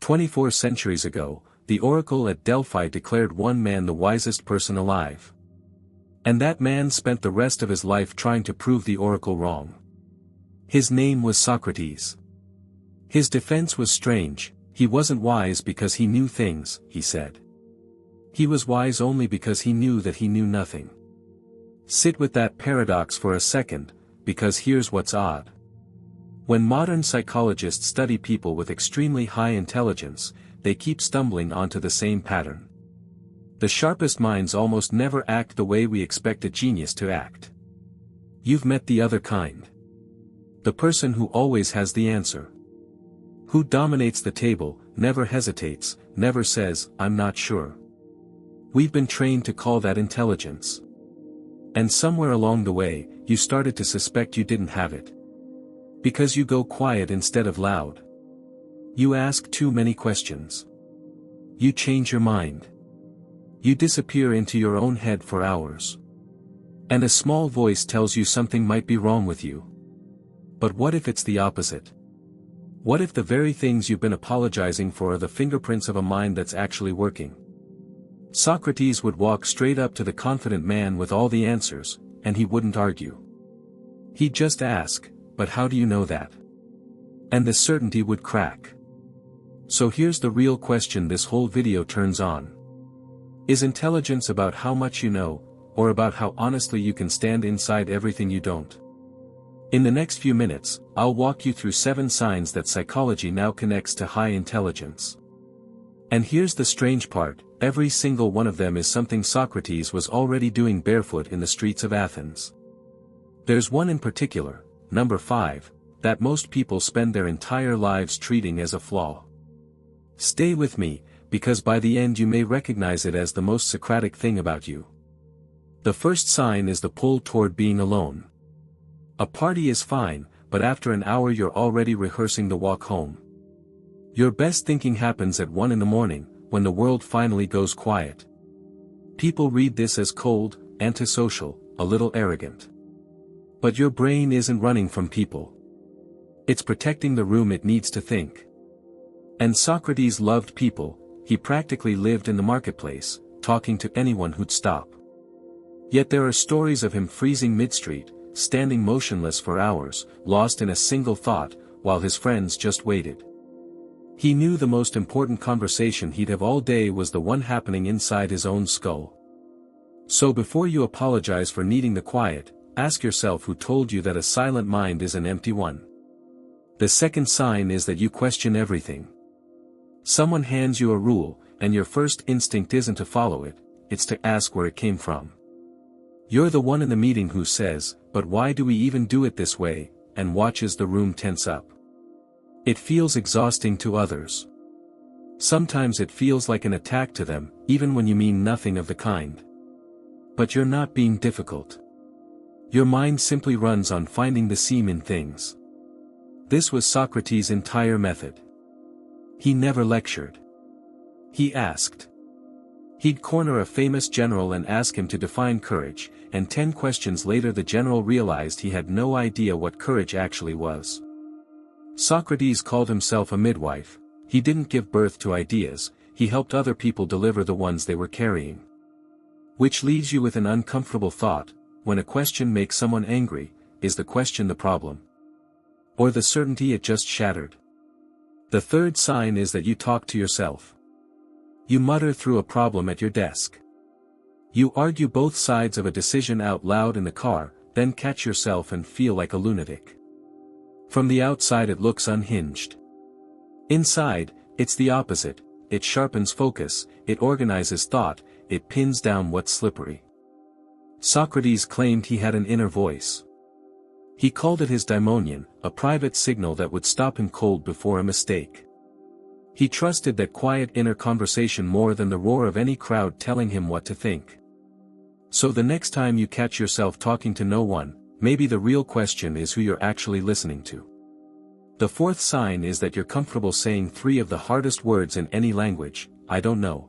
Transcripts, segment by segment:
24 centuries ago, the oracle at Delphi declared one man the wisest person alive. And that man spent the rest of his life trying to prove the oracle wrong. His name was Socrates. His defense was strange. He wasn't wise because he knew things, he said. He was wise only because he knew that he knew nothing. Sit with that paradox for a second, because here's what's odd. When modern psychologists study people with extremely high intelligence, they keep stumbling onto the same pattern. The sharpest minds almost never act the way we expect a genius to act. You've met the other kind. The person who always has the answer. Who dominates the table, never hesitates, never says, "I'm not sure." We've been trained to call that intelligence. And somewhere along the way, you started to suspect you didn't have it. Because you go quiet instead of loud. You ask too many questions. You change your mind. You disappear into your own head for hours. And a small voice tells you something might be wrong with you. But what if it's the opposite? What if the very things you've been apologizing for are the fingerprints of a mind that's actually working? Socrates would walk straight up to the confident man with all the answers, and he wouldn't argue. He'd just ask, "But how do you know that?" And the certainty would crack. So here's the real question this whole video turns on. Is intelligence about how much you know, or about how honestly you can stand inside everything you don't? In the next few minutes, I'll walk you through 7 signs that psychology now connects to high intelligence. And here's the strange part, every single one of them is something Socrates was already doing barefoot in the streets of Athens. There's one in particular, number 5, that most people spend their entire lives treating as a flaw. Stay with me, because by the end you may recognize it as the most Socratic thing about you. The first sign is the pull toward being alone. A party is fine, but after an hour you're already rehearsing the walk home. Your best thinking happens at 1 in the morning, when the world finally goes quiet. People read this as cold, antisocial, a little arrogant. But your brain isn't running from people. It's protecting the room it needs to think. And Socrates loved people, he practically lived in the marketplace, talking to anyone who'd stop. Yet there are stories of him freezing mid-street, standing motionless for hours, lost in a single thought, while his friends just waited. He knew the most important conversation he'd have all day was the one happening inside his own skull. So before you apologize for needing the quiet, ask yourself who told you that a silent mind is an empty one. The second sign is that you question everything. Someone hands you a rule, and your first instinct isn't to follow it, it's to ask where it came from. You're the one in the meeting who says, "But why do we even do it this way?" and watches the room tense up. It feels exhausting to others. Sometimes it feels like an attack to them, even when you mean nothing of the kind. But you're not being difficult. Your mind simply runs on finding the seam in things. This was Socrates' entire method. He never lectured. He asked. He'd corner a famous general and ask him to define courage, and 10 questions later the general realized he had no idea what courage actually was. Socrates called himself a midwife. He didn't give birth to ideas, he helped other people deliver the ones they were carrying. Which leaves you with an uncomfortable thought: when a question makes someone angry, is the question the problem? Or the certainty it just shattered? The third sign is that you talk to yourself. You mutter through a problem at your desk. You argue both sides of a decision out loud in the car, then catch yourself and feel like a lunatic. From the outside it looks unhinged. Inside, it's the opposite. It sharpens focus, it organizes thought, it pins down what's slippery. Socrates claimed he had an inner voice. He called it his daimonion, a private signal that would stop him cold before a mistake. He trusted that quiet inner conversation more than the roar of any crowd telling him what to think. So the next time you catch yourself talking to no one, maybe the real question is who you're actually listening to. The fourth sign is that you're comfortable saying 3 of the hardest words in any language: "I don't know."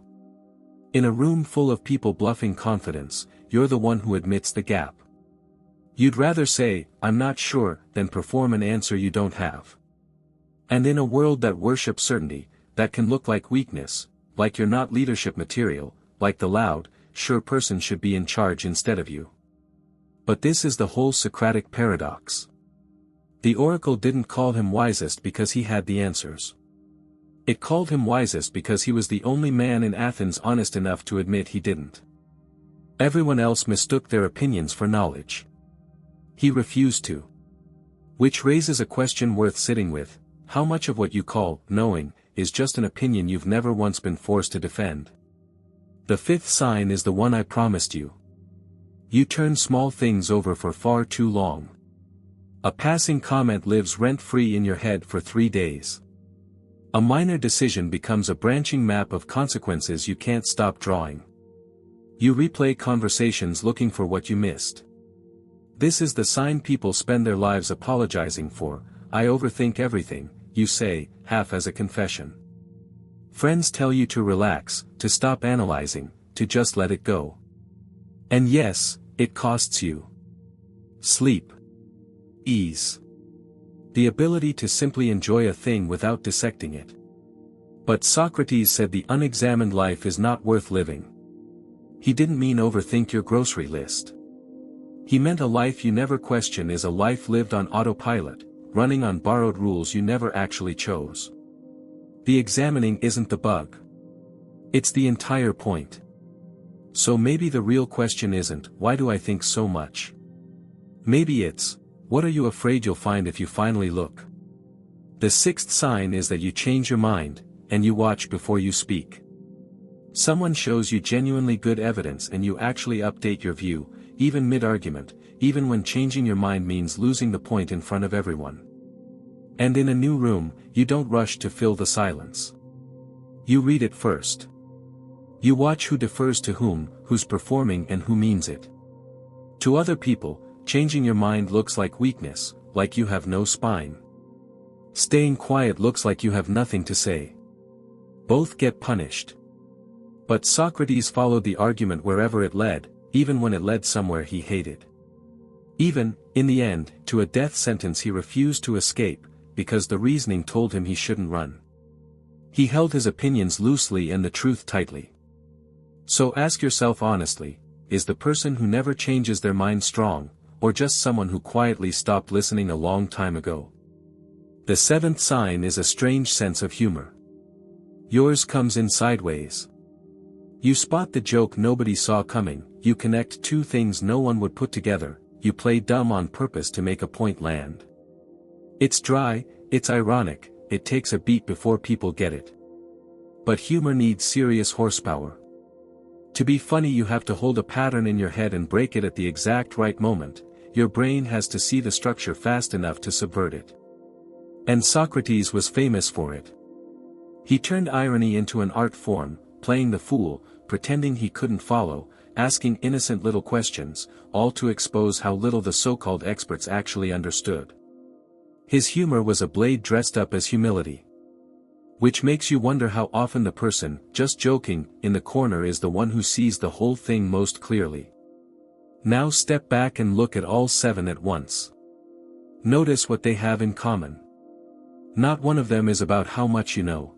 In a room full of people bluffing confidence, you're the one who admits the gap. You'd rather say, "I'm not sure," than perform an answer you don't have. And in a world that worships certainty, that can look like weakness, like you're not leadership material, like the loud, sure person should be in charge instead of you. But this is the whole Socratic paradox. The oracle didn't call him wisest because he had the answers. It called him wisest because he was the only man in Athens honest enough to admit he didn't. Everyone else mistook their opinions for knowledge. He refused to. Which raises a question worth sitting with: how much of what you call knowing is just an opinion you've never once been forced to defend? The fifth sign is the one I promised you. You turn small things over for far too long. A passing comment lives rent-free in your head for 3 days. A minor decision becomes a branching map of consequences you can't stop drawing. You replay conversations looking for what you missed. This is the sign people spend their lives apologizing for. I overthink everything, you say, half as a confession. Friends tell you to relax, to stop analyzing, to just let it go. And yes, it costs you sleep, ease, the ability to simply enjoy a thing without dissecting it. But Socrates said the unexamined life is not worth living. He didn't mean overthink your grocery list. He meant a life you never question is a life lived on autopilot, running on borrowed rules you never actually chose. The examining isn't the bug. It's the entire point. So maybe the real question isn't, why do I think so much? Maybe it's, what are you afraid you'll find if you finally look? The sixth sign is that you change your mind, and you watch before you speak. Someone shows you genuinely good evidence and you actually update your view, even mid-argument, even when changing your mind means losing the point in front of everyone. And in a new room, you don't rush to fill the silence. You read it first. You watch who defers to whom, who's performing and who means it. To other people, changing your mind looks like weakness, like you have no spine. Staying quiet looks like you have nothing to say. Both get punished. But Socrates followed the argument wherever it led, even when it led somewhere he hated. Even, in the end, to a death sentence he refused to escape, because the reasoning told him he shouldn't run. He held his opinions loosely and the truth tightly. So ask yourself honestly, is the person who never changes their mind strong, or just someone who quietly stopped listening a long time ago? The seventh sign is a strange sense of humor. Yours comes in sideways. You spot the joke nobody saw coming, you connect two things no one would put together, you play dumb on purpose to make a point land. It's dry, it's ironic, it takes a beat before people get it. But humor needs serious horsepower. To be funny you have to hold a pattern in your head and break it at the exact right moment. Your brain has to see the structure fast enough to subvert it. And Socrates was famous for it. He turned irony into an art form, playing the fool, pretending he couldn't follow, asking innocent little questions, all to expose how little the so-called experts actually understood. His humor was a blade dressed up as humility. Which makes you wonder how often the person, just joking, in the corner is the one who sees the whole thing most clearly. Now step back and look at all seven at once. Notice what they have in common. Not one of them is about how much you know.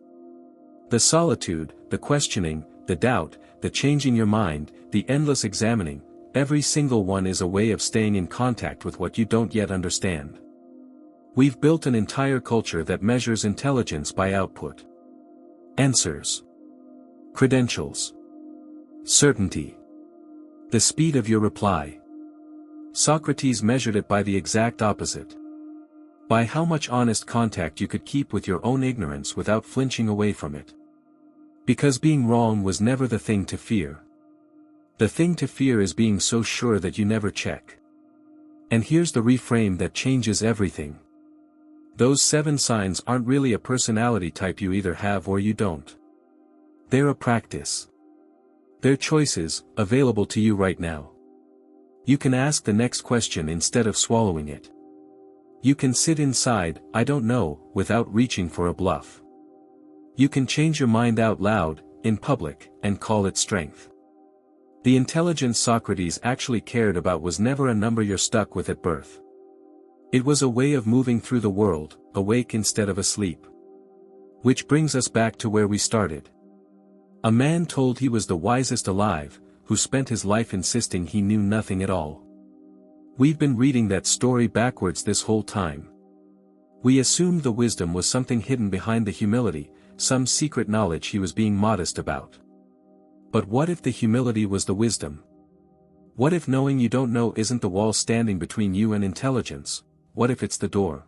The solitude, the questioning, the doubt, the changing your mind, the endless examining, every single one is a way of staying in contact with what you don't yet understand. We've built an entire culture that measures intelligence by output. Answers. Credentials. Certainty. The speed of your reply. Socrates measured it by the exact opposite. By how much honest contact you could keep with your own ignorance without flinching away from it. Because being wrong was never the thing to fear. The thing to fear is being so sure that you never check. And here's the reframe that changes everything. Those seven signs aren't really a personality type you either have or you don't. They're a practice. They're choices, available to you right now. You can ask the next question instead of swallowing it. You can sit inside, I don't know, without reaching for a bluff. You can change your mind out loud, in public, and call it strength. The intelligence Socrates actually cared about was never a number you're stuck with at birth. It was a way of moving through the world, awake instead of asleep. Which brings us back to where we started. A man told he was the wisest alive, who spent his life insisting he knew nothing at all. We've been reading that story backwards this whole time. We assumed the wisdom was something hidden behind the humility, some secret knowledge he was being modest about. But what if the humility was the wisdom? What if knowing you don't know isn't the wall standing between you and intelligence? What if it's the door?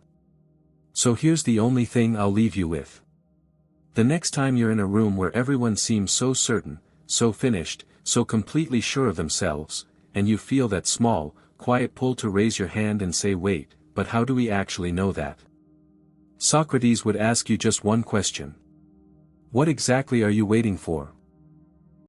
So here's the only thing I'll leave you with. The next time you're in a room where everyone seems so certain, so finished, so completely sure of themselves, and you feel that small, quiet pull to raise your hand and say wait, but how do we actually know that? Socrates would ask you just one question. What exactly are you waiting for?